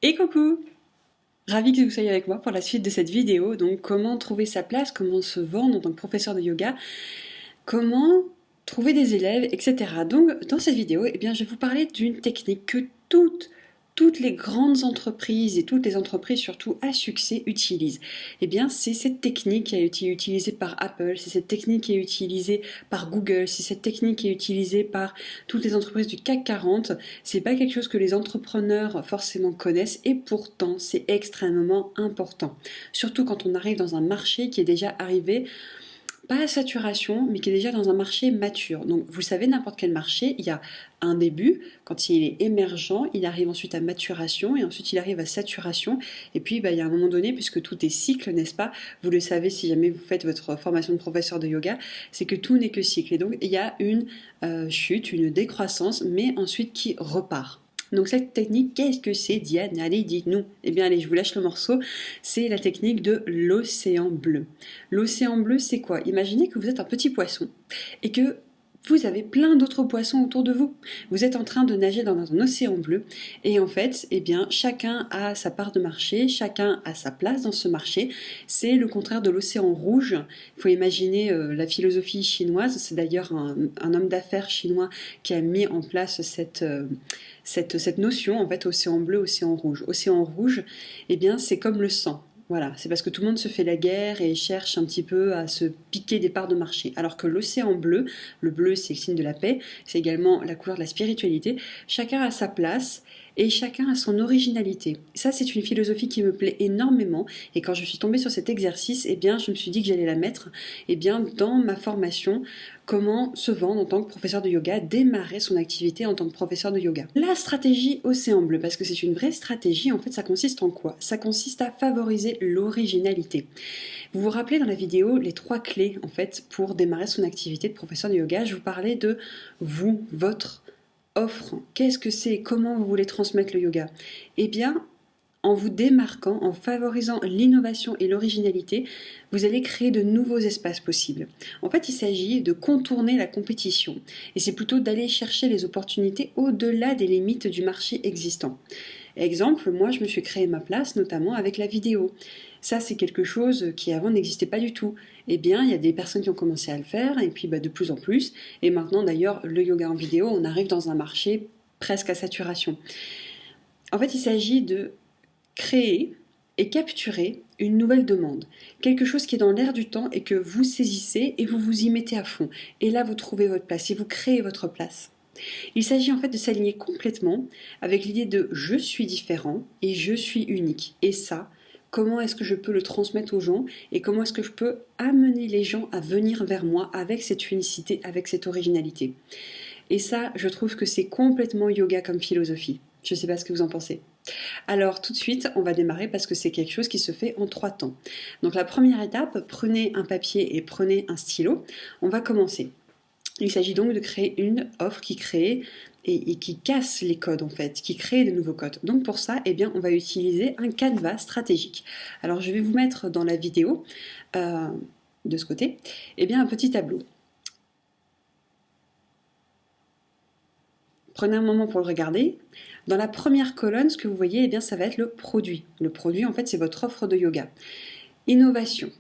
Et coucou! Ravi que vous soyez avec moi pour la suite de cette vidéo. Donc, comment trouver sa place, comment se vendre en tant que professeur de yoga, comment trouver des élèves, etc. Donc, dans cette vidéo, je vais vous parler d'une technique que toutes les grandes entreprises et toutes les entreprises surtout à succès utilisent. C'est cette technique qui a été utilisée par Apple, c'est cette technique qui est utilisée par Google, c'est cette technique qui est utilisée par toutes les entreprises du CAC 40. C'est pas quelque chose que les entrepreneurs forcément connaissent et pourtant c'est extrêmement important. Surtout quand on arrive dans un marché qui est déjà arrivé pas à saturation, mais qui est déjà dans un marché mature. Donc, vous savez, n'importe quel marché, il y a un début, quand il est émergent, il arrive ensuite à maturation, et ensuite il arrive à saturation, et puis il y a un moment donné, puisque tout est cycle, n'est-ce pas? Vous le savez si jamais vous faites votre formation de professeur de yoga, c'est que tout n'est que cycle. Et donc, il y a une chute, une décroissance, mais ensuite qui repart. Donc cette technique, qu'est-ce que c'est, Diane? Allez, dites-nous. Allez, je vous lâche le morceau. C'est la technique de l'océan bleu. L'océan bleu, c'est quoi? Imaginez que vous êtes un petit poisson et que vous avez plein d'autres poissons autour de vous. Vous êtes en train de nager dans un océan bleu et en fait, chacun a sa part de marché, chacun a sa place dans ce marché. C'est le contraire de l'océan rouge. Il faut imaginer la philosophie chinoise. C'est d'ailleurs un homme d'affaires chinois qui a mis en place cette notion, en fait, océan bleu, océan rouge. Océan rouge, c'est comme le sang. Voilà, c'est parce que tout le monde se fait la guerre et cherche un petit peu à se piquer des parts de marché. Alors que l'océan bleu, le bleu c'est le signe de la paix, c'est également la couleur de la spiritualité, chacun a sa place et chacun a son originalité. Ça, c'est une philosophie qui me plaît énormément et quand je suis tombée sur cet exercice, je me suis dit que j'allais la mettre dans ma formation. Comment se vendre en tant que professeur de yoga, démarrer son activité en tant que professeur de yoga. La stratégie océan bleu, parce que c'est une vraie stratégie, en fait ça consiste en quoi? Ça consiste à favoriser l'originalité. Vous vous rappelez dans la vidéo les 3 clés en fait pour démarrer son activité de professeur de yoga, je vous parlais de vous, votre offre. Qu'est-ce que c'est? Comment vous voulez transmettre le yoga? En vous démarquant, en favorisant l'innovation et l'originalité, vous allez créer de nouveaux espaces possibles. En fait, il s'agit de contourner la compétition et c'est plutôt d'aller chercher les opportunités au-delà des limites du marché existant. Exemple, moi je me suis créé ma place notamment avec la vidéo. Ça c'est quelque chose qui avant n'existait pas du tout. Il y a des personnes qui ont commencé à le faire et puis de plus en plus. Et maintenant d'ailleurs le yoga en vidéo, on arrive dans un marché presque à saturation. En fait, il s'agit de créer et capturer une nouvelle demande, quelque chose qui est dans l'air du temps et que vous saisissez et vous vous y mettez à fond. Et là, vous trouvez votre place et vous créez votre place. Il s'agit en fait de s'aligner complètement avec l'idée de je suis différent et je suis unique. Et ça, comment est-ce que je peux le transmettre aux gens et comment est-ce que je peux amener les gens à venir vers moi avec cette unicité, avec cette originalité. Et ça, je trouve que c'est complètement yoga comme philosophie. Je ne sais pas ce que vous en pensez. Alors tout de suite, on va démarrer parce que c'est quelque chose qui se fait en 3 temps. Donc la première étape, prenez un papier et prenez un stylo. On va commencer. Il s'agit donc de créer une offre qui crée et qui casse les codes en fait, qui crée de nouveaux codes. Donc pour ça, on va utiliser un canevas stratégique. Alors je vais vous mettre dans la vidéo, de ce côté, un petit tableau. Prenez un moment pour le regarder. Dans la première colonne, ce que vous voyez, ça va être le produit. Le produit, en fait, c'est votre offre de yoga. Innovation,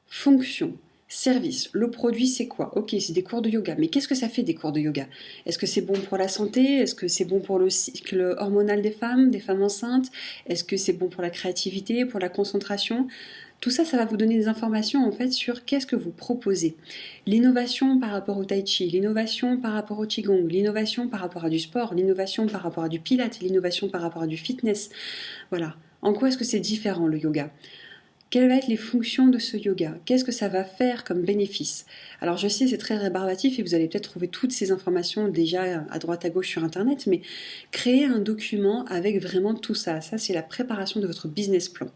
fonction, service. Le produit, c'est quoi? Ok, c'est des cours de yoga, mais qu'est-ce que ça fait des cours de yoga? Est-ce que c'est bon pour la santé? Est-ce que c'est bon pour le cycle hormonal des femmes enceintes? Est-ce que c'est bon pour la créativité, pour la concentration? Tout ça, ça va vous donner des informations en fait sur qu'est-ce que vous proposez. L'innovation par rapport au tai chi, l'innovation par rapport au qigong, l'innovation par rapport à du sport, l'innovation par rapport à du pilates, l'innovation par rapport à du fitness. Voilà. En quoi est-ce que c'est différent le yoga? Quelles vont être les fonctions de ce yoga? Qu'est-ce que ça va faire comme bénéfice? Alors je sais, c'est très rébarbatif et vous allez peut-être trouver toutes ces informations déjà à droite à gauche sur Internet, mais créez un document avec vraiment tout ça. Ça, c'est la préparation de votre business plan.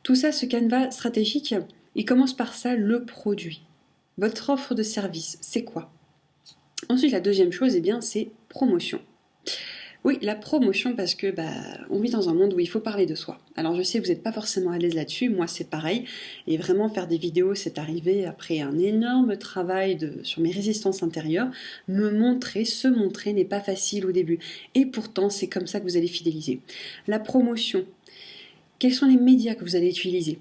Tout ça, ce canevas stratégique, il commence par ça, le produit. Votre offre de service, c'est quoi? Ensuite, la deuxième chose, c'est promotion. Oui, la promotion parce que on vit dans un monde où il faut parler de soi. Alors je sais que vous n'êtes pas forcément à l'aise là-dessus, moi c'est pareil. Et vraiment faire des vidéos, c'est arrivé après un énorme travail sur mes résistances intérieures. Se montrer n'est pas facile au début. Et pourtant, c'est comme ça que vous allez fidéliser. La promotion. Quels sont les médias que vous allez utiliser?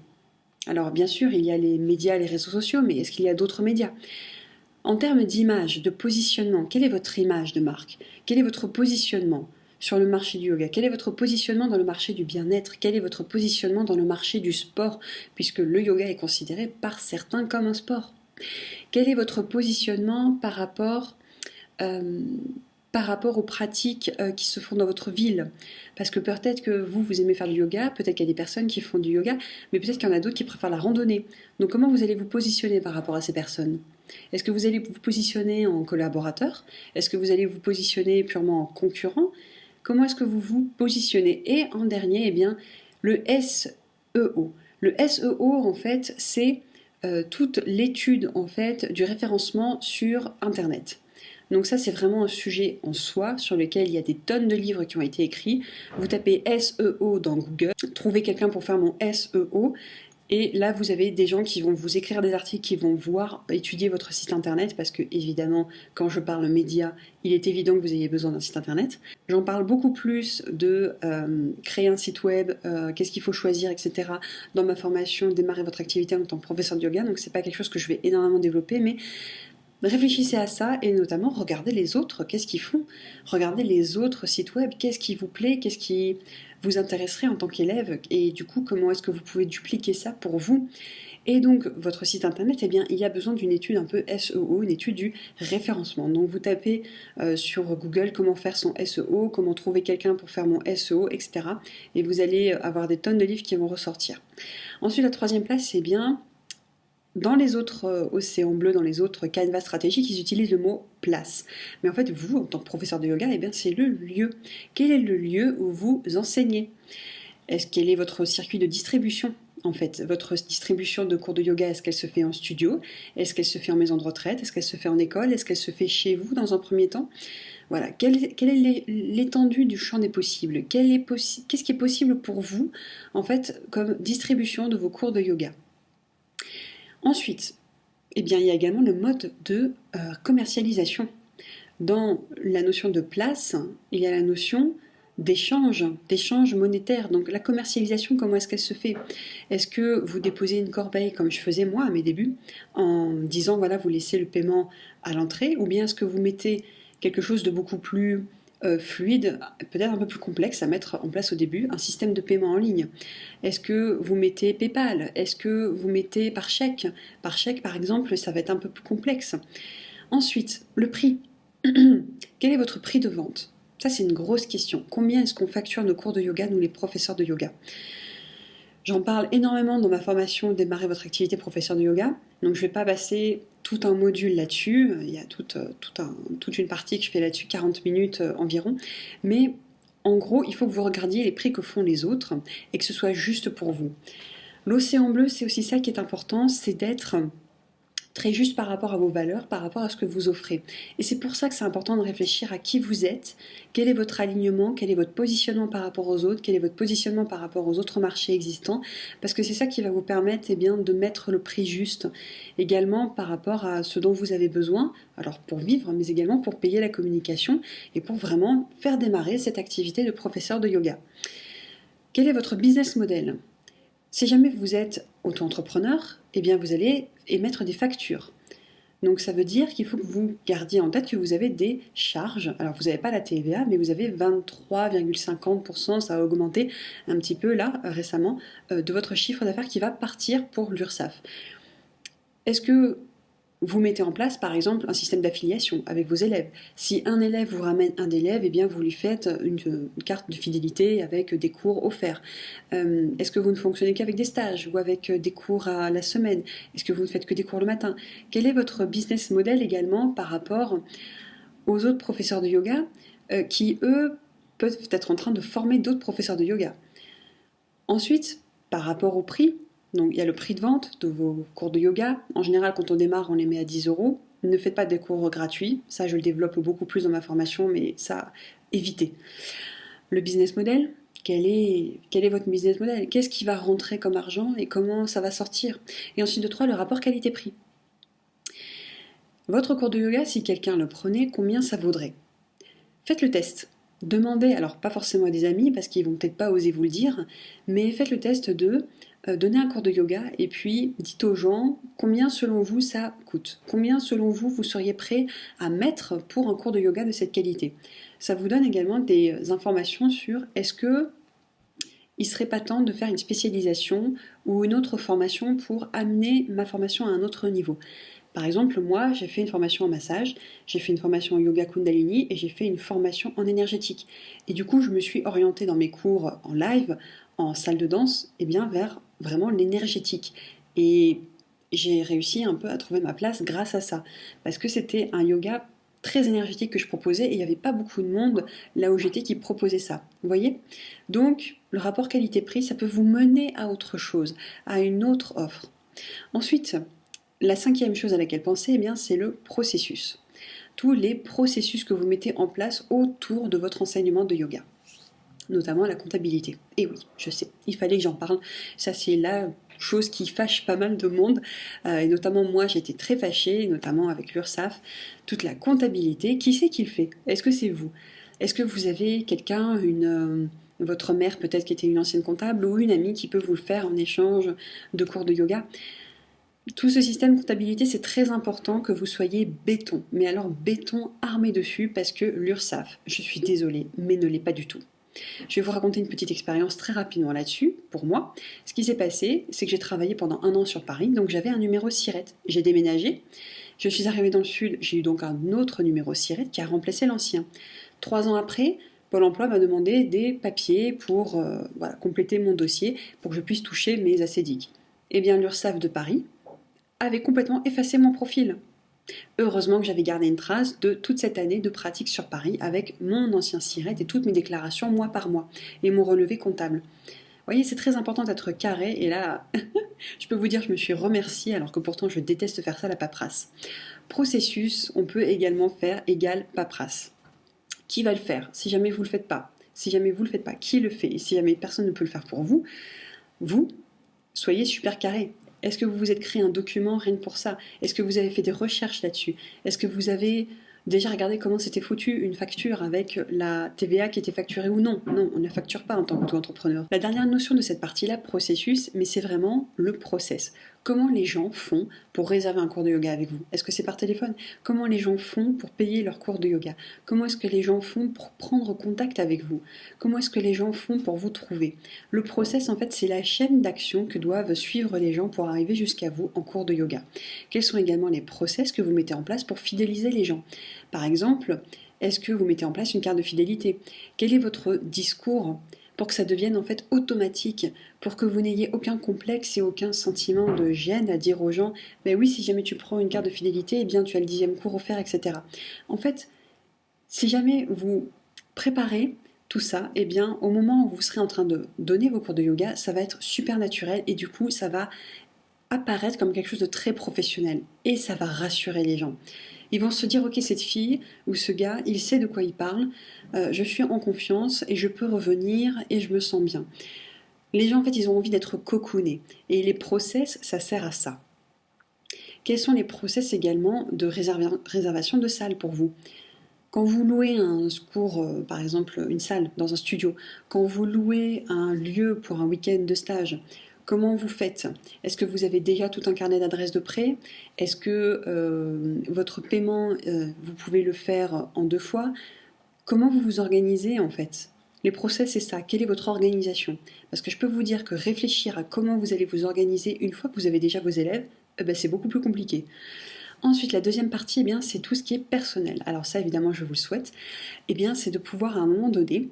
Alors bien sûr, il y a les médias, les réseaux sociaux, mais est-ce qu'il y a d'autres médias? En termes d'image, de positionnement, quelle est votre image de marque? Quel est votre positionnement sur le marché du yoga? Quel est votre positionnement dans le marché du bien-être? Quel est votre positionnement dans le marché du sport? Puisque le yoga est considéré par certains comme un sport. Quel est votre positionnement par rapport aux pratiques qui se font dans votre ville? Parce que peut-être que vous aimez faire du yoga, peut-être qu'il y a des personnes qui font du yoga, mais peut-être qu'il y en a d'autres qui préfèrent la randonnée. Donc comment vous allez vous positionner par rapport à ces personnes? Est-ce que vous allez vous positionner en collaborateur? Est-ce que vous allez vous positionner purement en concurrent? Comment est-ce que vous vous positionnez? Et en dernier, eh bien, le SEO. Le SEO, en fait, c'est toute l'étude en fait, du référencement sur Internet. Donc ça, c'est vraiment un sujet en soi sur lequel il y a des tonnes de livres qui ont été écrits. Vous tapez SEO dans Google, trouvez quelqu'un pour faire mon SEO, et là, vous avez des gens qui vont vous écrire des articles, qui vont étudier votre site internet, parce que évidemment, quand je parle médias, il est évident que vous ayez besoin d'un site internet. J'en parle beaucoup plus de créer un site web, qu'est-ce qu'il faut choisir, etc. dans ma formation Démarrer votre activité en tant que professeur de yoga. Donc c'est pas quelque chose que je vais énormément développer, mais réfléchissez à ça et notamment regardez les autres, qu'est-ce qu'ils font? Regardez les autres sites web, qu'est-ce qui vous plaît, qu'est-ce qui vous intéresserait en tant qu'élève et du coup comment est-ce que vous pouvez dupliquer ça pour vous? Et donc votre site internet, eh bien il y a besoin d'une étude un peu SEO, une étude du référencement. Donc vous tapez sur Google comment faire son SEO, comment trouver quelqu'un pour faire mon SEO, etc. Et vous allez avoir des tonnes de livres qui vont ressortir. Ensuite la troisième place, c'est bien dans les autres océans bleus, dans les autres canevas stratégiques, ils utilisent le mot place. Mais en fait, vous, en tant que professeur de yoga, eh bien, c'est le lieu. Quel est le lieu où vous enseignez? Quel est votre circuit de distribution? En fait, votre distribution de cours de yoga, est-ce qu'elle se fait en studio? Est-ce qu'elle se fait en maison de retraite? Est-ce qu'elle se fait en école? Est-ce qu'elle se fait chez vous dans un premier temps? Voilà, quelle est l'étendue du champ des possibles? Qu'est-ce qui est possible pour vous, en fait, comme distribution de vos cours de yoga? Ensuite, eh bien, il y a également le mode de commercialisation. Dans la notion de place, il y a la notion d'échange monétaire. Donc la commercialisation, comment est-ce qu'elle se fait? Est-ce que vous déposez une corbeille comme je faisais moi à mes débuts, en disant voilà, vous laissez le paiement à l'entrée, ou bien est-ce que vous mettez quelque chose de beaucoup plus fluide, peut-être un peu plus complexe à mettre en place au début, un système de paiement en ligne? Est-ce que vous mettez PayPal? Est-ce que vous mettez par chèque? Par chèque, par exemple, ça va être un peu plus complexe. Ensuite, le prix. Quel est votre prix de vente? Ça, c'est une grosse question. Combien est-ce qu'on facture nos cours de yoga, nous les professeurs de yoga? J'en parle énormément dans ma formation Démarrer votre activité professeur de yoga. Donc je ne vais pas passer tout un module là-dessus. Il y a toute une partie que je fais là-dessus, 40 minutes environ. Mais en gros, il faut que vous regardiez les prix que font les autres et que ce soit juste pour vous. L'océan bleu, c'est aussi ça qui est important, c'est d'être très juste par rapport à vos valeurs, par rapport à ce que vous offrez. Et c'est pour ça que c'est important de réfléchir à qui vous êtes, quel est votre alignement, quel est votre positionnement par rapport aux autres, quel est votre positionnement par rapport aux autres marchés existants, parce que c'est ça qui va vous permettre bien, de mettre le prix juste, également par rapport à ce dont vous avez besoin, alors pour vivre, mais également pour payer la communication et pour vraiment faire démarrer cette activité de professeur de yoga. Quel est votre business model? Si jamais vous êtes auto-entrepreneur, eh bien vous allez émettre des factures. Donc ça veut dire qu'il faut que vous gardiez en tête que vous avez des charges. Alors vous n'avez pas la TVA, mais vous avez 23,50%, ça a augmenté un petit peu là récemment, de votre chiffre d'affaires qui va partir pour l'URSSAF. Est-ce que vous mettez en place, par exemple, un système d'affiliation avec vos élèves? Si un élève vous ramène un élève, eh bien vous lui faites une carte de fidélité avec des cours offerts. Est-ce que vous ne fonctionnez qu'avec des stages ou avec des cours à la semaine? Est-ce que vous ne faites que des cours le matin? Quel est votre business model également par rapport aux autres professeurs de yoga qui, eux, peuvent être en train de former d'autres professeurs de yoga? Ensuite, par rapport au prix, donc il y a le prix de vente de vos cours de yoga. En général, quand on démarre, on les met à 10 euros. Ne faites pas des cours gratuits. Ça, je le développe beaucoup plus dans ma formation, mais ça, éviter. Le business model, quel est votre business model? Qu'est-ce qui va rentrer comme argent et comment ça va sortir? Et ensuite de 3, le rapport qualité-prix. Votre cours de yoga, si quelqu'un le prenait, combien ça vaudrait? Faites le test. Demandez, alors pas forcément à des amis parce qu'ils vont peut-être pas oser vous le dire, mais faites le test de donner un cours de yoga et puis dites aux gens combien selon vous ça coûte. Combien selon vous vous seriez prêt à mettre pour un cours de yoga de cette qualité. Ça vous donne également des informations sur est-ce que il serait pas temps de faire une spécialisation ou une autre formation pour amener ma formation à un autre niveau. Par exemple, moi, j'ai fait une formation en massage, j'ai fait une formation en yoga Kundalini et j'ai fait une formation en énergétique. Et du coup, je me suis orientée dans mes cours en live, en salle de danse, et bien vers vraiment l'énergétique. Et j'ai réussi un peu à trouver ma place grâce à ça. Parce que c'était un yoga très énergétique que je proposais et il n'y avait pas beaucoup de monde là où j'étais qui proposait ça. Vous voyez? Donc, le rapport qualité-prix, ça peut vous mener à autre chose, à une autre offre. Ensuite, la 5e chose à laquelle penser, eh bien, c'est le processus. Tous les processus que vous mettez en place autour de votre enseignement de yoga, notamment la comptabilité. Et oui, je sais, il fallait que j'en parle. Ça, c'est la chose qui fâche pas mal de monde. Et notamment moi, j'ai été très fâchée, notamment avec l'URSSAF. Toute la comptabilité, qui c'est qui le fait? Est-ce que c'est vous? Est-ce que vous avez quelqu'un, votre mère peut-être qui était une ancienne comptable ou une amie qui peut vous le faire en échange de cours de yoga? Tout ce système comptabilité, c'est très important que vous soyez béton. Mais alors béton armé dessus parce que l'URSSAF, je suis désolée, mais ne l'est pas du tout. Je vais vous raconter une petite expérience très rapidement là-dessus, pour moi. Ce qui s'est passé, c'est que j'ai travaillé pendant 1 an sur Paris, donc j'avais un numéro SIRET. J'ai déménagé, je suis arrivée dans le sud, j'ai eu donc un autre numéro SIRET qui a remplacé l'ancien. 3 ans après, Pôle emploi m'a demandé des papiers pour compléter mon dossier, pour que je puisse toucher mes ACDIC. Eh bien, l'URSSAF de Paris avait complètement effacé mon profil. Heureusement que j'avais gardé une trace de toute cette année de pratique sur Paris avec mon ancien SIRET et toutes mes déclarations mois par mois et mon relevé comptable. Vous voyez, c'est très important d'être carré et là, je peux vous dire que je me suis remerciée alors que pourtant je déteste faire ça, la paperasse. Processus, on peut également faire égal paperasse. Qui va le faire? Si jamais vous ne le faites pas. Si jamais vous ne le faites pas, qui le fait? Et si jamais personne ne peut le faire pour vous, vous, soyez super carré. Est-ce que vous vous êtes créé un document rien que pour ça? Est-ce que vous avez fait des recherches là-dessus? Est-ce que vous avez déjà regardé comment c'était foutu une facture avec la TVA qui était facturée ou non? Non, on ne facture pas en tant qu'auto-entrepreneur. La dernière notion de cette partie-là, processus, mais c'est vraiment le process. Comment les gens font pour réserver un cours de yoga avec vous? Est-ce que c'est par téléphone? Comment les gens font pour payer leur cours de yoga? Comment est-ce que les gens font pour prendre contact avec vous? Comment est-ce que les gens font pour vous trouver? Le process, en fait, c'est la chaîne d'action que doivent suivre les gens pour arriver jusqu'à vous en cours de yoga. Quels sont également les process que vous mettez en place pour fidéliser les gens? Par exemple, est-ce que vous mettez en place une carte de fidélité? Quel est votre discours pour que ça devienne en fait automatique, pour que vous n'ayez aucun complexe et aucun sentiment de gêne à dire aux gens « ben oui, si jamais tu prends une carte de fidélité, eh bien tu as le 10e cours offert, etc. » En fait, si jamais vous préparez tout ça, eh bien au moment où vous serez en train de donner vos cours de yoga, ça va être super naturel et du coup ça va apparaître comme quelque chose de très professionnel et ça va rassurer les gens. Ils vont se dire, ok, cette fille ou ce gars, il sait de quoi il parle, je suis en confiance et je peux revenir et je me sens bien. Les gens, en fait, ils ont envie d'être cocoonés. Et les process, ça sert à ça. Quels sont les process également de réservation de salle pour vous? Quand vous louez un cours, par exemple une salle dans un studio, quand vous louez un lieu pour un week-end de stage, comment vous faites? Est-ce que vous avez déjà tout un carnet d'adresses de prêt? Est-ce que votre paiement, vous pouvez le faire en 2 fois? Comment vous vous organisez en fait? Les process, c'est ça. Quelle est votre organisation? Parce que je peux vous dire que réfléchir à comment vous allez vous organiser une fois que vous avez déjà vos élèves, c'est beaucoup plus compliqué. Ensuite, la deuxième partie, eh bien, c'est tout ce qui est personnel. Alors ça, évidemment, je vous le souhaite. Eh bien, c'est de pouvoir, à un moment donné,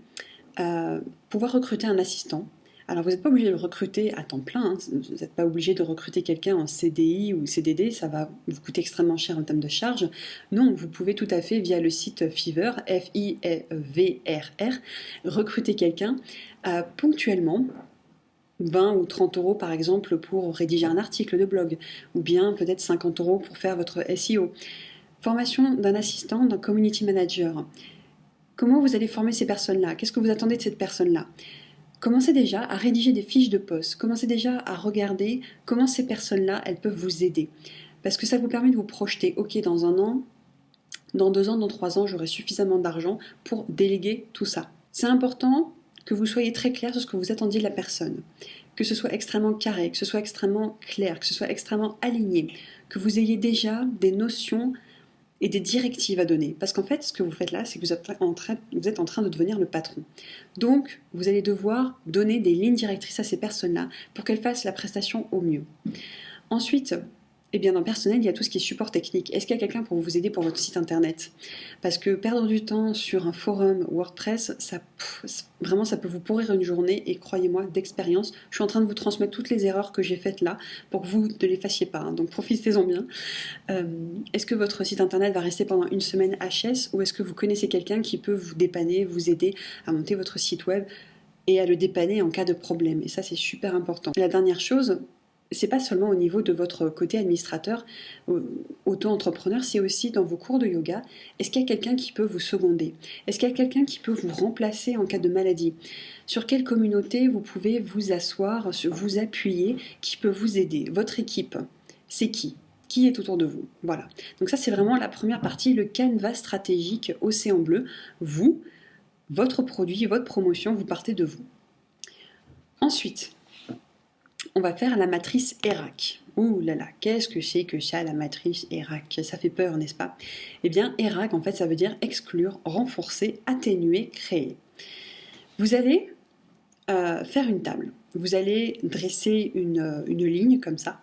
pouvoir recruter un assistant. Alors, vous n'êtes pas obligé de le recruter à temps plein, hein. Vous n'êtes pas obligé de recruter quelqu'un en CDI ou CDD, ça va vous coûter extrêmement cher en termes de charge. Non, vous pouvez tout à fait, via le site Fiverr, Fivrr, recruter quelqu'un ponctuellement, 20 ou 30 euros par exemple pour rédiger un article de blog, ou bien peut-être 50 euros pour faire votre SEO. Formation d'un assistant, d'un community manager. Comment vous allez former ces personnes-là? Qu'est-ce que vous attendez de cette personne-là? Commencez déjà à rédiger des fiches de poste. Commencez déjà à regarder comment ces personnes-là, elles peuvent vous aider. Parce que ça vous permet de vous projeter. Ok, dans 1 an, dans 2 ans, dans 3 ans, j'aurai suffisamment d'argent pour déléguer tout ça. C'est important que vous soyez très clair sur ce que vous attendiez de la personne. Que ce soit extrêmement carré, que ce soit extrêmement clair, que ce soit extrêmement aligné. Que vous ayez déjà des notions et des directives à donner. Parce qu'en fait, ce que vous faites là, c'est que vous êtes en train de devenir le patron. Donc, vous allez devoir donner des lignes directrices à ces personnes-là pour qu'elles fassent la prestation au mieux. Ensuite, eh bien, dans le personnel, il y a tout ce qui est support technique. Est-ce qu'il y a quelqu'un pour vous aider pour votre site internet? Parce que perdre du temps sur un forum WordPress, vraiment, ça peut vous pourrir une journée. Et croyez-moi, d'expérience, je suis en train de vous transmettre toutes les erreurs que j'ai faites là pour que vous ne les fassiez pas. Donc, profitez-en bien. Est-ce que votre site internet va rester pendant 1 semaine HS ou est-ce que vous connaissez quelqu'un qui peut vous dépanner, vous aider à monter votre site web et à le dépanner en cas de problème? Et ça, c'est super important. Et la dernière chose, c'est pas seulement au niveau de votre côté administrateur, auto-entrepreneur, c'est aussi dans vos cours de yoga. Est-ce qu'il y a quelqu'un qui peut vous seconder? Est-ce qu'il y a quelqu'un qui peut vous remplacer en cas de maladie? Sur quelle communauté vous pouvez vous asseoir, vous appuyer, qui peut vous aider? Votre équipe, c'est qui? Qui est autour de vous? Voilà. Donc ça, c'est vraiment la première partie, le canevas stratégique Océan Bleu. Vous, votre produit, votre promotion, vous partez de vous. Ensuite, on va faire la matrice ERAC. Ouh là là, qu'est-ce que c'est que ça, la matrice ERAC? Ça fait peur, n'est-ce pas? Eh bien, ERAC, en fait, ça veut dire exclure, renforcer, atténuer, créer. Vous allez faire une table. Vous allez dresser une ligne comme ça,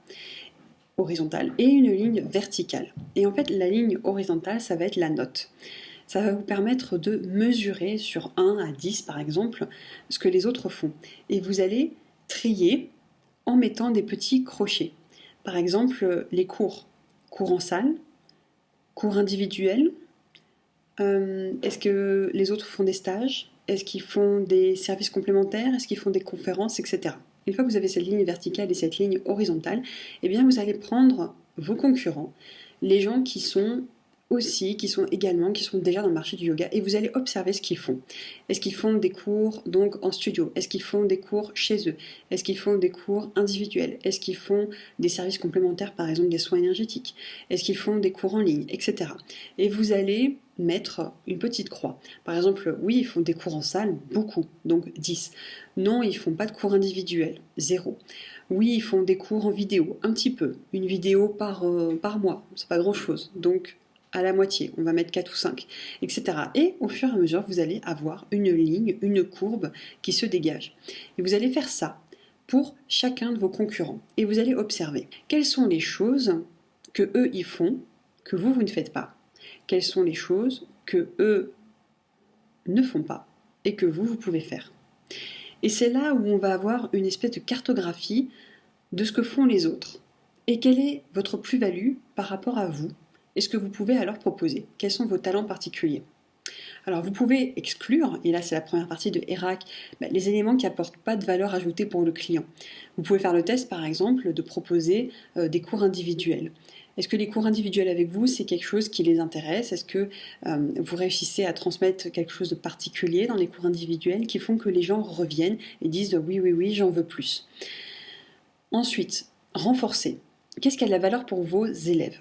horizontale, et une ligne verticale. Et en fait, la ligne horizontale, ça va être la note. Ça va vous permettre de mesurer sur 1 à 10, par exemple, ce que les autres font. Et vous allez trier en mettant des petits crochets. Par exemple, les cours en salle, cours individuels. Est-ce que les autres font des stages? Est-ce qu'ils font des services complémentaires? Est-ce qu'ils font des conférences, etc. Une fois que vous avez cette ligne verticale et cette ligne horizontale, eh bien vous allez prendre vos concurrents, les gens qui sont déjà dans le marché du yoga, et vous allez observer ce qu'ils font. Est-ce qu'ils font des cours donc en studio? Est-ce qu'ils font des cours chez eux? Est-ce qu'ils font des cours individuels? Est-ce qu'ils font des services complémentaires, par exemple des soins énergétiques? Est-ce qu'ils font des cours en ligne, etc. Et vous allez mettre une petite croix. Par exemple, oui, ils font des cours en salle, beaucoup, donc 10. Non, ils font pas de cours individuels, 0. Oui, ils font des cours en vidéo, un petit peu. Une vidéo par mois, c'est pas grand-chose, donc à la moitié, on va mettre 4 ou 5, etc. Et au fur et à mesure, vous allez avoir une ligne, une courbe qui se dégage. Et vous allez faire ça pour chacun de vos concurrents. Et vous allez observer quelles sont les choses que eux ils font, que vous ne faites pas. Quelles sont les choses que eux ne font pas et que vous pouvez faire. Et c'est là où on va avoir une espèce de cartographie de ce que font les autres. Et quelle est votre plus-value par rapport à vous? Et ce que vous pouvez alors proposer? Quels sont vos talents particuliers? Alors vous pouvez exclure, et là c'est la première partie de ERAC, les éléments qui n'apportent pas de valeur ajoutée pour le client. Vous pouvez faire le test par exemple de proposer des cours individuels. Est-ce que les cours individuels avec vous, c'est quelque chose qui les intéresse? Est-ce que vous réussissez à transmettre quelque chose de particulier dans les cours individuels qui font que les gens reviennent et disent oui, oui, oui, j'en veux plus? Ensuite, renforcer. Qu'est-ce qui a de la valeur pour vos élèves?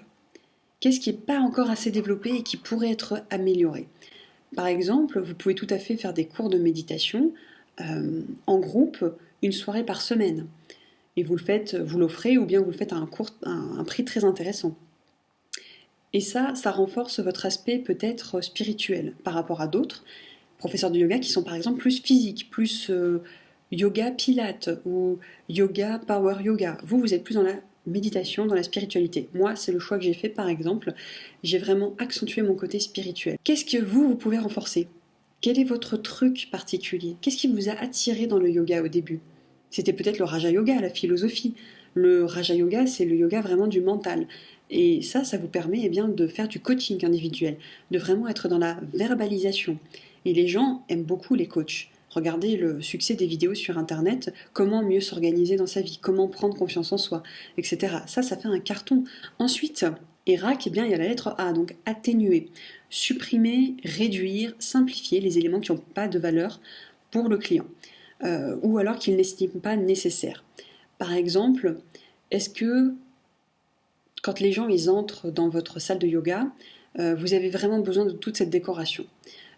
Qu'est-ce qui n'est pas encore assez développé et qui pourrait être amélioré? Par exemple, vous pouvez tout à fait faire des cours de méditation en groupe, une soirée par semaine. Et vous l'offrez, ou bien vous le faites à un prix très intéressant. Et ça renforce votre aspect peut-être spirituel par rapport à d'autres professeurs de yoga qui sont par exemple plus physiques, plus yoga pilates ou yoga power yoga. Vous êtes plus dans la méditation, dans la spiritualité. Moi, c'est le choix que j'ai fait par exemple. J'ai vraiment accentué mon côté spirituel. Qu'est-ce que vous pouvez renforcer? Quel est votre truc particulier? Qu'est-ce qui vous a attiré dans le yoga au début? C'était peut-être le Raja Yoga, la philosophie. Le Raja Yoga, c'est le yoga vraiment du mental. Et ça vous permet de faire du coaching individuel, de vraiment être dans la verbalisation. Et les gens aiment beaucoup les coachs. Regardez le succès des vidéos sur Internet, comment mieux s'organiser dans sa vie, comment prendre confiance en soi, etc. Ça fait un carton. Ensuite, Et RAC, eh bien, il y a la lettre A, donc atténuer, supprimer, réduire, simplifier les éléments qui n'ont pas de valeur pour le client, ou alors qu'il n'estime pas nécessaire. Par exemple, est-ce que quand les gens ils entrent dans votre salle de yoga, vous avez vraiment besoin de toute cette décoration?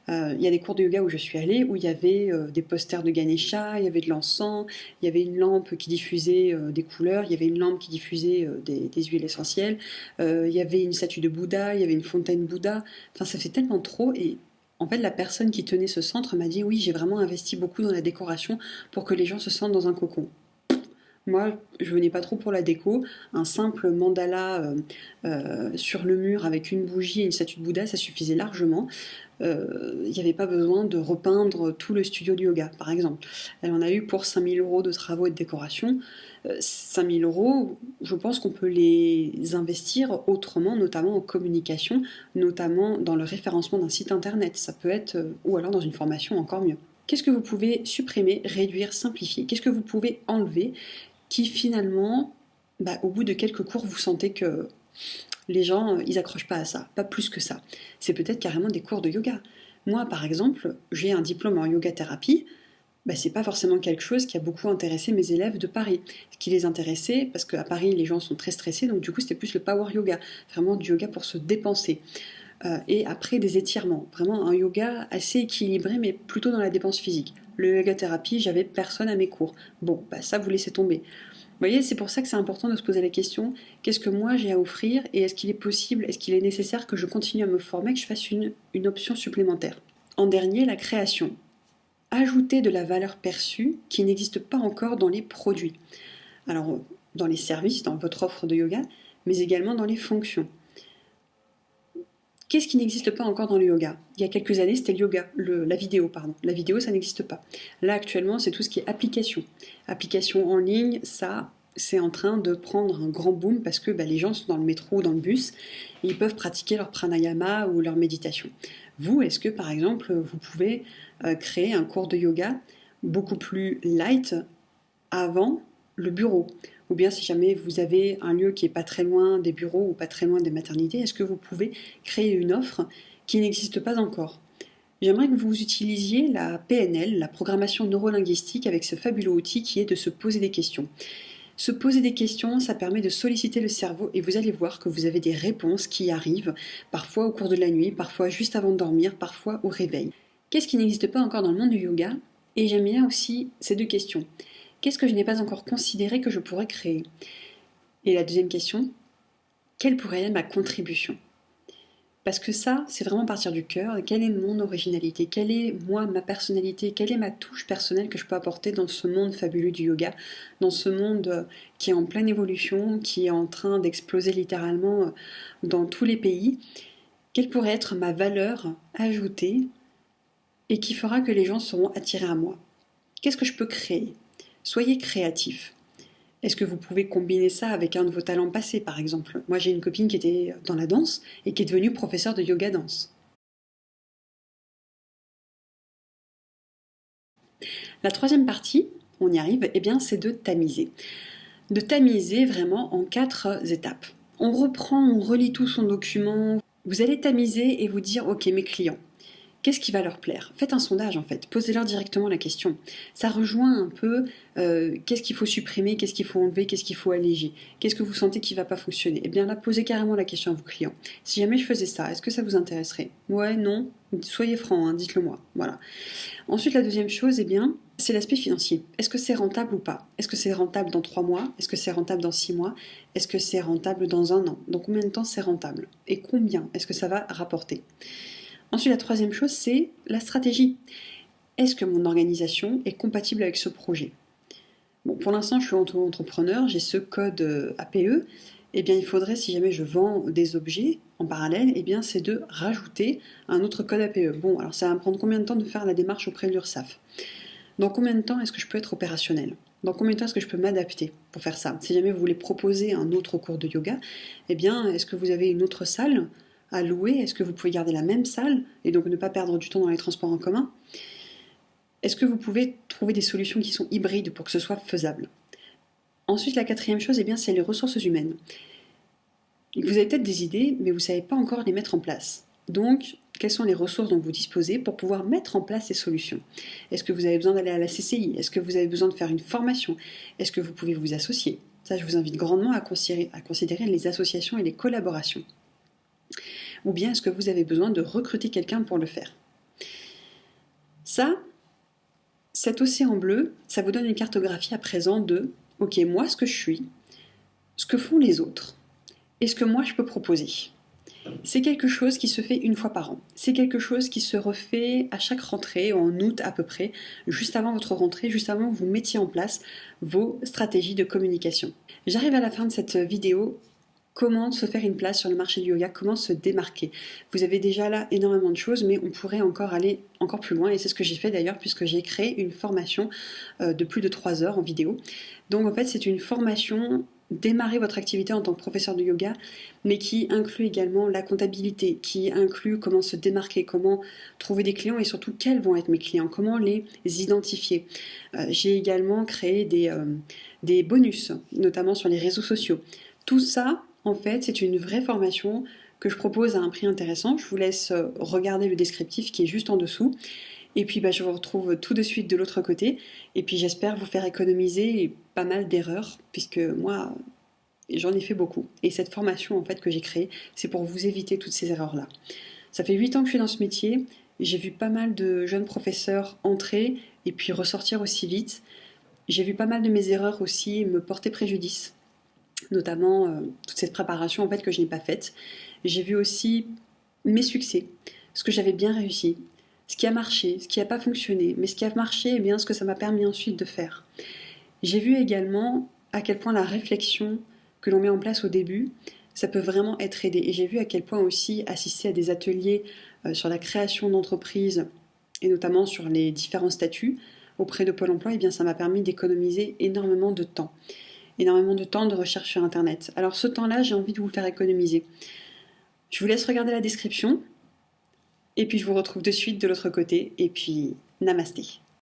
Il y a des cours de yoga où je suis allée, où il y avait des posters de Ganesha, il y avait de l'encens, il y avait une lampe qui diffusait des couleurs, il y avait une lampe qui diffusait des huiles essentielles, il y avait une statue de Bouddha, il y avait une fontaine Bouddha. Enfin, ça fait tellement trop. Et en fait, la personne qui tenait ce centre m'a dit, oui, j'ai vraiment investi beaucoup dans la décoration pour que les gens se sentent dans un cocon. Moi, je venais pas trop pour la déco. Un simple mandala sur le mur avec une bougie et une statue de Bouddha, ça suffisait largement. Il n'y avait pas besoin de repeindre tout le studio de yoga, par exemple. Elle en a eu pour 5 000 € de travaux et de décoration. 5 000 €, je pense qu'on peut les investir autrement, notamment en communication, notamment dans le référencement d'un site internet. Ça peut être, ou alors dans une formation encore mieux. Qu'est-ce que vous pouvez supprimer, réduire, simplifier? Qu'est-ce que vous pouvez enlever qui finalement, au bout de quelques cours, vous sentez que les gens, ils accrochent pas à ça, pas plus que ça. C'est peut-être carrément des cours de yoga. Moi, par exemple, j'ai un diplôme en yoga thérapie. C'est pas forcément quelque chose qui a beaucoup intéressé mes élèves de Paris. Ce qui les intéressait, parce qu'à Paris, les gens sont très stressés, donc du coup, c'était plus le power yoga, vraiment du yoga pour se dépenser. Et après, des étirements. Vraiment un yoga assez équilibré, mais plutôt dans la dépense physique. Le yoga thérapie, j'avais personne à mes cours. Bon, ça, vous laissez tomber. Vous voyez, c'est pour ça que c'est important de se poser la question, qu'est-ce que moi j'ai à offrir et est-ce qu'il est possible, est-ce qu'il est nécessaire que je continue à me former, que je fasse une option supplémentaire. En dernier, la création. Ajouter de la valeur perçue qui n'existe pas encore dans les produits. Alors, dans les services, dans votre offre de yoga, mais également dans les fonctions. Qu'est-ce qui n'existe pas encore dans le yoga? Il y a quelques années, c'était le yoga, la vidéo, pardon. La vidéo, ça n'existe pas. Là, actuellement, c'est tout ce qui est application. Application en ligne, ça, c'est en train de prendre un grand boom parce que les gens sont dans le métro ou dans le bus et ils peuvent pratiquer leur pranayama ou leur méditation. Vous, est-ce que, par exemple, vous pouvez créer un cours de yoga beaucoup plus light avant le bureau? Ou bien si jamais vous avez un lieu qui n'est pas très loin des bureaux ou pas très loin des maternités, est-ce que vous pouvez créer une offre qui n'existe pas encore? J'aimerais que vous utilisiez la PNL, la programmation neurolinguistique, avec ce fabuleux outil qui est de se poser des questions. Se poser des questions, ça permet de solliciter le cerveau et vous allez voir que vous avez des réponses qui arrivent, parfois au cours de la nuit, parfois juste avant de dormir, parfois au réveil. Qu'est-ce qui n'existe pas encore dans le monde du yoga? Et j'aime bien aussi ces deux questions. Qu'est-ce que je n'ai pas encore considéré que je pourrais créer? Et la deuxième question, quelle pourrait être ma contribution? Parce que ça, c'est vraiment partir du cœur. Quelle est mon originalité? Quelle est, moi, ma personnalité? Quelle est ma touche personnelle que je peux apporter dans ce monde fabuleux du yoga? Dans ce monde qui est en pleine évolution, qui est en train d'exploser littéralement dans tous les pays. Quelle pourrait être ma valeur ajoutée et qui fera que les gens seront attirés à moi? Qu'est-ce que je peux créer? Soyez créatif. Est-ce que vous pouvez combiner ça avec un de vos talents passés, par exemple? Moi, j'ai une copine qui était dans la danse et qui est devenue professeure de yoga danse. La troisième partie, on y arrive, c'est de tamiser. De tamiser vraiment en 4 étapes. On reprend, on relit tout son document. Vous allez tamiser et vous dire, ok, mes clients, qu'est-ce qui va leur plaire? Faites un sondage en fait, posez-leur directement la question. Ça rejoint un peu qu'est-ce qu'il faut supprimer, qu'est-ce qu'il faut enlever, qu'est-ce qu'il faut alléger, qu'est-ce que vous sentez qui ne va pas fonctionner. Là, posez carrément la question à vos clients. Si jamais je faisais ça, est-ce que ça vous intéresserait? Ouais, non? Soyez francs, dites-le moi. Voilà. Ensuite, la deuxième chose, c'est l'aspect financier. Est-ce que c'est rentable ou pas? Est-ce que c'est rentable dans 3 mois? Est-ce que c'est rentable dans 6 mois? Est-ce que c'est rentable dans 1 an? Dans combien de temps c'est rentable? Et combien est-ce que ça va rapporter? Ensuite, la troisième chose, c'est la stratégie. Est-ce que mon organisation est compatible avec ce projet? Bon, pour l'instant, je suis auto-entrepreneur, j'ai ce code APE. Il faudrait, si jamais je vends des objets en parallèle, c'est de rajouter un autre code APE. Bon, alors ça va me prendre combien de temps de faire la démarche auprès de l'URSSAF? Dans combien de temps est-ce que je peux être opérationnel? Dans combien de temps est-ce que je peux m'adapter pour faire ça? Si jamais vous voulez proposer un autre cours de yoga, est-ce que vous avez une autre salle à louer? Est-ce que vous pouvez garder la même salle et donc ne pas perdre du temps dans les transports en commun? Est-ce que vous pouvez trouver des solutions qui sont hybrides pour que ce soit faisable? Ensuite, la quatrième chose, c'est les ressources humaines. et que vous avez peut-être des idées, mais vous ne savez pas encore les mettre en place. Donc, quelles sont les ressources dont vous disposez pour pouvoir mettre en place ces solutions? Est-ce que vous avez besoin d'aller à la CCI? Est-ce que vous avez besoin de faire une formation? Est-ce que vous pouvez vous associer? Ça, je vous invite grandement à considérer les associations et les collaborations. Ou bien est-ce que vous avez besoin de recruter quelqu'un pour le faire? Ça, cet océan bleu, ça vous donne une cartographie à présent de « Ok, moi, ce que je suis, ce que font les autres, et ce que moi, je peux proposer ». C'est quelque chose qui se fait une fois par an. C'est quelque chose qui se refait à chaque rentrée, en août à peu près, juste avant votre rentrée, juste avant que vous mettiez en place vos stratégies de communication. J'arrive à la fin de cette vidéo. Comment se faire une place sur le marché du yoga, comment se démarquer. Vous avez déjà là énormément de choses, mais on pourrait encore aller encore plus loin, et c'est ce que j'ai fait d'ailleurs, puisque j'ai créé une formation de plus de 3 heures en vidéo. Donc en fait, c'est une formation démarrer votre activité en tant que professeur de yoga, mais qui inclut également la comptabilité, qui inclut comment se démarquer, comment trouver des clients et surtout quels vont être mes clients, comment les identifier. J'ai également créé des bonus, notamment sur les réseaux sociaux. Tout ça, en fait, c'est une vraie formation que je propose à un prix intéressant. Je vous laisse regarder le descriptif qui est juste en dessous. Et puis je vous retrouve tout de suite de l'autre côté. Et puis j'espère vous faire économiser pas mal d'erreurs, puisque moi, j'en ai fait beaucoup. Et cette formation en fait que j'ai créée, c'est pour vous éviter toutes ces erreurs-là. Ça fait 8 ans que je suis dans ce métier. J'ai vu pas mal de jeunes professeurs entrer et puis ressortir aussi vite. J'ai vu pas mal de mes erreurs aussi me porter préjudice, notamment toute cette préparation en fait que je n'ai pas faite. J'ai vu aussi mes succès, ce que j'avais bien réussi, ce qui a marché, ce qui n'a pas fonctionné, mais ce qui a marché, eh bien, ce que ça m'a permis ensuite de faire. J'ai vu également à quel point la réflexion que l'on met en place au début, ça peut vraiment être aidé. Et j'ai vu à quel point aussi assister à des ateliers sur la création d'entreprises, et notamment sur les différents statuts auprès de Pôle emploi, eh bien, ça m'a permis d'économiser énormément de temps de recherche sur Internet. Alors ce temps-là, j'ai envie de vous le faire économiser. Je vous laisse regarder la description, et puis je vous retrouve de suite de l'autre côté, et puis namasté.